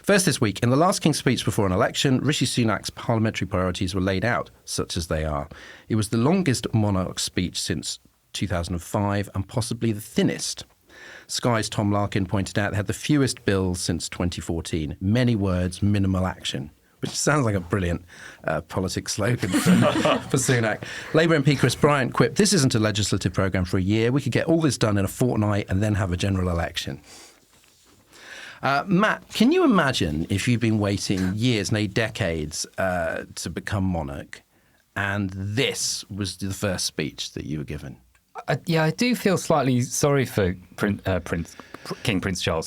First this week, in the last King's Speech before an election, Rishi Sunak's parliamentary priorities were laid out, such as they are. It was the longest monarch speech since 2005 and possibly the thinnest. Sky's Tom Larkin pointed out they had the fewest bills since 2014. Many words, minimal action. Which sounds like a brilliant politics slogan for Sunak. Labour MP Chris Bryant quipped, "This isn't a legislative programme for a year. We could get all this done in a fortnight and then have a general election." Matt, can you imagine if you've been waiting years, nay decades, to become monarch, and this was the first speech that you were given? I do feel slightly sorry for King Prince Charles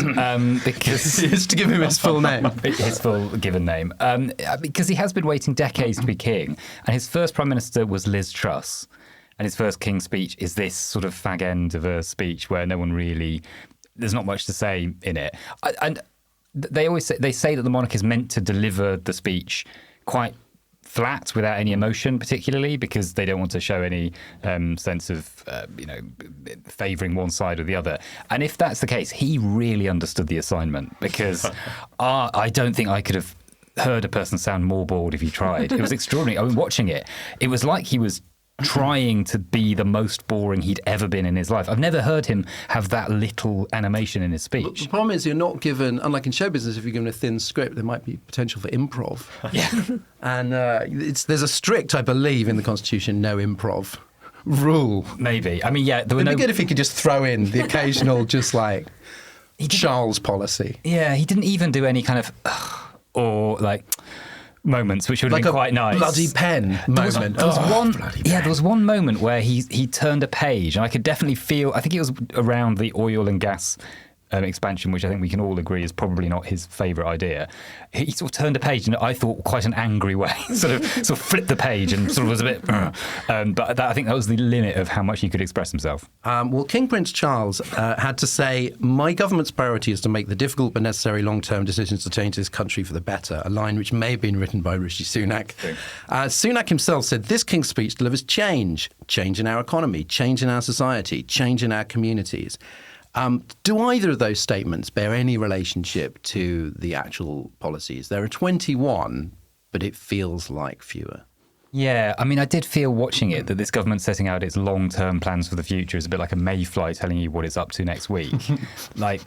because Just to give him his full name, his full given name, because he has been waiting decades to be king, and his first prime minister was Liz Truss, and his first King's Speech is this sort of fag end of a speech where no one really, there's not much to say in it, and they say that the monarch is meant to deliver the speech quite flat without any emotion, particularly because they don't want to show any sense of favouring one side or the other. And if that's the case, he really understood the assignment, because I don't think I could have heard a person sound more bored if he tried. It was extraordinary. I mean, watching it, it was like he was trying to be the most boring he'd ever been in his life. I've never heard him have that little animation in his speech. The problem is you're not given, unlike in show business, if you're given a thin script, there might be potential for improv. Yeah. And there's a strict, I believe, in the Constitution, no improv rule. Maybe. I mean, yeah. It'd be good if he could just throw in the occasional, just like, Charles policy. Yeah, he didn't even do any kind of, or like, moments, which would have like been quite nice. Bloody pen moment. There was one moment where he turned a page, and I could definitely feel. I think it was around the oil and gas expansion, which I think we can all agree is probably not his favourite idea. He sort of turned a page, and I thought quite an angry way, sort of flipped the page and sort of was a bit. But I think that was the limit of how much he could express himself. Well, King Prince Charles had to say, "My government's priority is to make the difficult but necessary long-term decisions to change this country for the better," a line which may have been written by Rishi Sunak. Sunak himself said, "This King's Speech delivers change in our economy, change in our society, change in our communities." Do either of those statements bear any relationship to the actual policies? There are 21, but it feels like fewer. Yeah, I mean, I did feel watching it that this government setting out its long-term plans for the future is a bit like a mayfly telling you what it's up to next week. Like,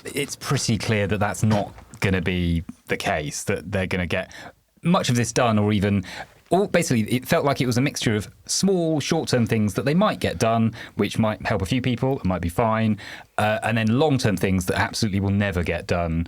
it's pretty clear that that's not going to be the case, that they're going to get much of this done, or even... basically, it felt like it was a mixture of small, short-term things that they might get done, which might help a few people, it might be fine, and then long-term things that absolutely will never get done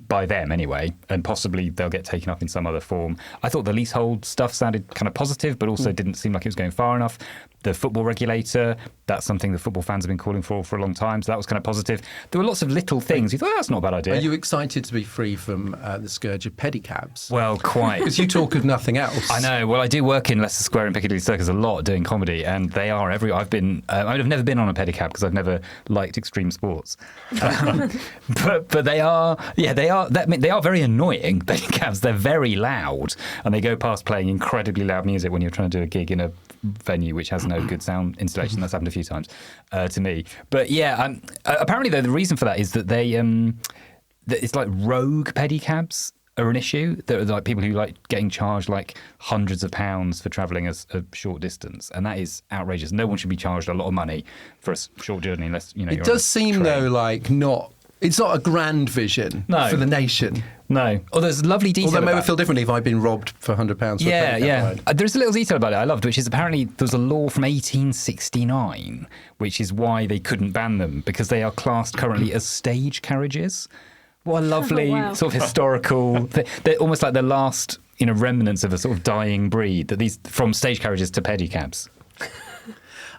by them anyway, and possibly they'll get taken up in some other form. I thought the leasehold stuff sounded kind of positive, but also didn't seem like it was going far enough. The football regulator, that's something the football fans have been calling for a long time, so that was kind of positive. There were lots of little things. You thought, that's not a bad idea. Are you excited to be free from the scourge of pedicabs? Well, quite. Because you talk of nothing else. I know. Well, I do work in Leicester Square and Piccadilly Circus a lot doing comedy, and they are everywhere. I've never been on a pedicab because I've never liked extreme sports. But they are very annoying, pedicabs. They're very loud, and they go past playing incredibly loud music when you're trying to do a gig in a venue which has no good sound installation. That's happened a few times to me. But yeah, apparently though the reason for that is that it's like rogue pedicabs are an issue. There are like people who like getting charged like hundreds of pounds for travelling a short distance, and that is outrageous. No one should be charged a lot of money for a short journey unless It does seem though like it's not a grand vision for the nation. No. Oh, there's lovely detail. Although it may feel differently if I'd been robbed for £100 for a pedicab ride. There's a little detail about it I loved, which is apparently there's a law from 1869, which is why they couldn't ban them, because they are classed currently as stage carriages. What a lovely sort of historical... They're almost like the last remnants of a sort of dying breed, that these from stage carriages to pedicabs.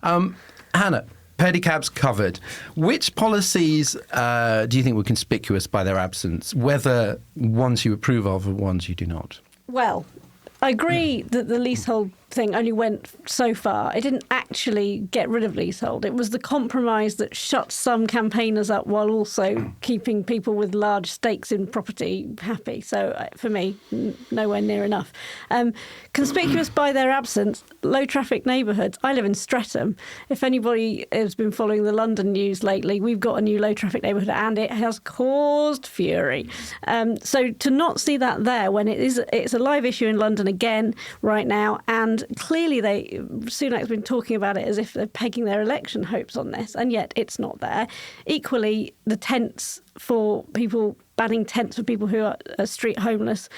Hannah, pedicabs covered. Which policies do you think were conspicuous by their absence, whether ones you approve of or ones you do not? Well, I agree that the leasehold thing only went so far. It didn't actually get rid of leasehold. It was the compromise that shut some campaigners up while also keeping people with large stakes in property happy. So for me, nowhere near enough. Conspicuous by their absence, low traffic neighbourhoods. I live in Streatham. If anybody has been following the London news lately, we've got a new low traffic neighbourhood and it has caused fury. So to not see that there when it's a live issue in London again right now, and clearly Sunak's been talking about it as if they're pegging their election hopes on this, and yet it's not there. Equally, the tents for people, banning tents for people who are street homeless,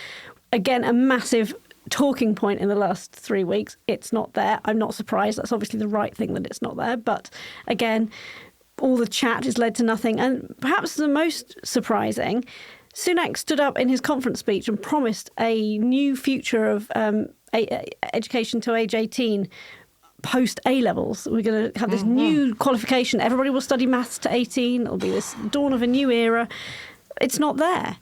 again, a massive talking point in the last 3 weeks. It's not there. I'm not surprised. That's obviously the right thing that it's not there. But again, all the chat has led to nothing. And perhaps the most surprising, Sunak stood up in his conference speech and promised a new future of education to age 18 post A-levels. We're going to have this new qualification. Everybody will study maths to 18. It'll be this dawn of a new era. It's not there.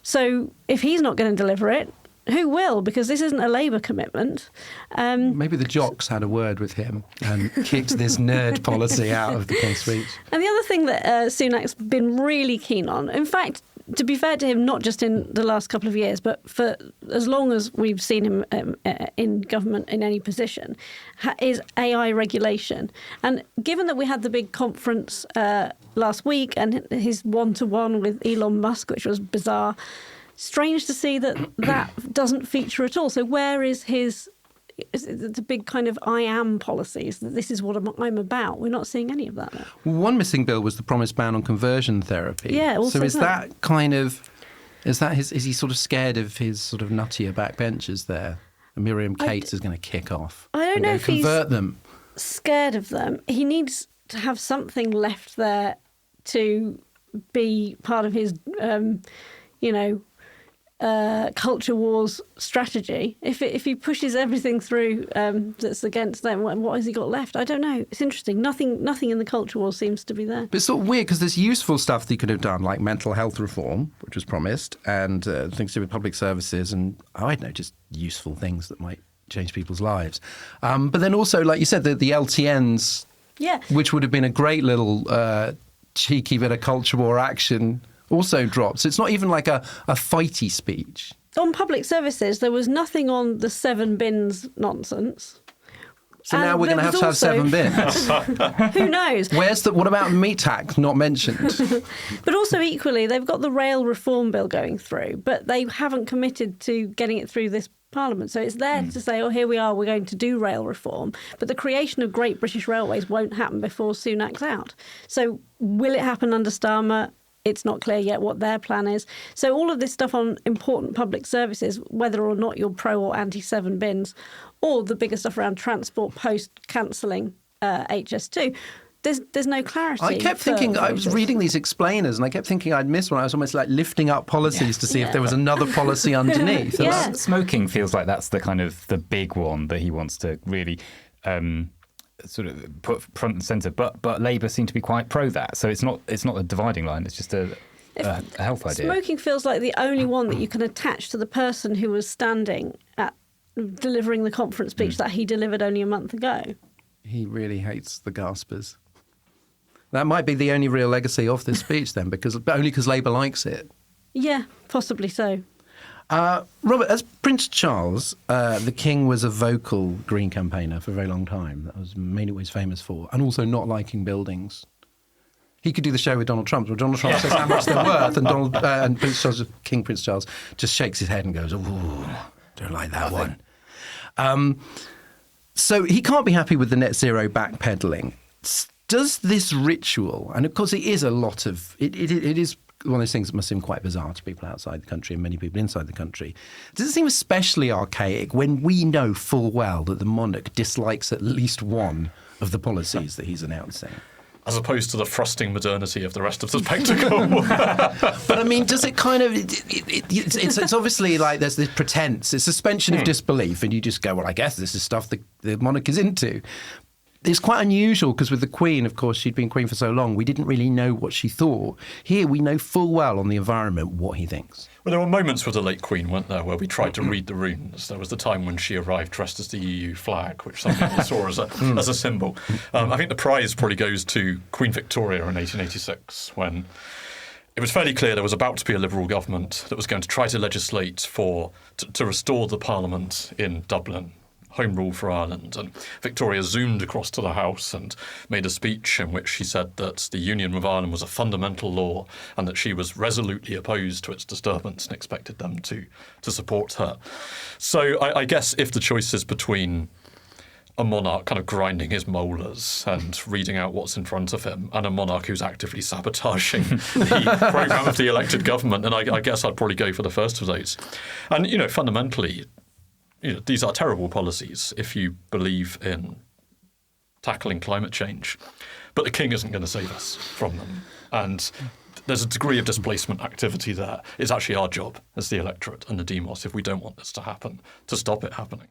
So if he's not going to deliver it, who will? Because this isn't a Labour commitment. Maybe the jocks had a word with him and kicked this nerd policy out of the King's Speech. And the other thing that Sunak's been really keen on, in fact, to be fair to him, not just in the last couple of years, but for as long as we've seen him in government in any position, is AI regulation. And given that we had the big conference last week and his one-to-one with Elon Musk, which was bizarre, strange to see that doesn't feature at all. So where is the big kind of I am policies, that this is what I'm about? We're not seeing any of that now. One missing bill was the promised ban on conversion therapy. Yeah, also so is that is he sort of scared of his sort of nuttier backbenchers there? And Miriam Cates is going to kick off. I don't know if convert them. Scared of them. He needs to have something left there to be part of his, culture wars strategy. If he pushes everything through that's against them, what has he got left? I don't know. It's interesting. Nothing in the culture wars seems to be there. But it's sort of weird because there's useful stuff that he could have done, like mental health reform, which was promised, and things to do with public services, and I don't know, just useful things that might change people's lives. But then also, like you said, the LTNs, which would have been a great little cheeky bit of culture war action, also dropped. So it's not even like a fighty speech. On public services, there was nothing on the 7 bins nonsense. So now we're going to have 7 bins. Who knows? What about meat tax not mentioned? But also equally, they've got the rail reform bill going through, but they haven't committed to getting it through this Parliament. So it's there to say, here we are, we're going to do rail reform. But the creation of Great British Railways won't happen before Sunak's out. So will it happen under Starmer? It's not clear yet what their plan is. So all of this stuff on important public services, whether or not you're pro or anti-7 bins, or the bigger stuff around transport post cancelling HS2, there's no clarity. I kept thinking, I was reading these explainers and I kept thinking I'd missed one. I was almost like lifting up policies to see if there was another policy underneath. Smoking feels like that's the kind of the big one that he wants to really sort of put front and centre, but Labour seem to be quite pro that. So it's not a dividing line. It's just a health idea. Smoking feels like the only one that you can attach to the person who was standing at delivering the conference speech that he delivered only a month ago. He really hates the gaspers. That might be the only real legacy of this speech then, because Labour likes it. Yeah, possibly so. Robert, as Prince Charles, the King was a vocal Green campaigner for a very long time. That was mainly what he's famous for, and also not liking buildings. He could do the show with Donald Trump, where Donald Trump says how much they're worth, and King Prince Charles just shakes his head and goes, "Ooh, don't like that one." So he can't be happy with the net zero backpedaling. Does this ritual, and of course it is a lot of, it is one of those things that must seem quite bizarre to people outside the country and many people inside the country. Does it seem especially archaic when we know full well that the monarch dislikes at least one of the policies that he's announcing? As opposed to the frosting modernity of the rest of the spectacle. But I mean, does it kind of, it's obviously like there's this pretense, it's suspension of disbelief, and you just go, well, I guess this is stuff the monarch is into. It's quite unusual because with the Queen, of course, she'd been Queen for so long, we didn't really know what she thought. Here, we know full well on the environment what he thinks. Well, there were moments with the late Queen, weren't there, where we tried to read the runes. There was the time when she arrived dressed as the EU flag, which some people saw as a symbol. I think the prize probably goes to Queen Victoria in 1886, when it was fairly clear there was about to be a Liberal government that was going to try to legislate to restore the Parliament in Dublin, Home Rule for Ireland. And Victoria zoomed across to the House and made a speech in which she said that the union with Ireland was a fundamental law and that she was resolutely opposed to its disturbance and expected them to support her. So I guess if the choice is between a monarch kind of grinding his molars and reading out what's in front of him and a monarch who's actively sabotaging the programme of the elected government, then I guess I'd probably go for the first of those. And, fundamentally, these are terrible policies if you believe in tackling climate change. But the king isn't going to save us from them. And there's a degree of displacement activity there. It's actually our job as the electorate and the demos, if we don't want this to happen, to stop it happening.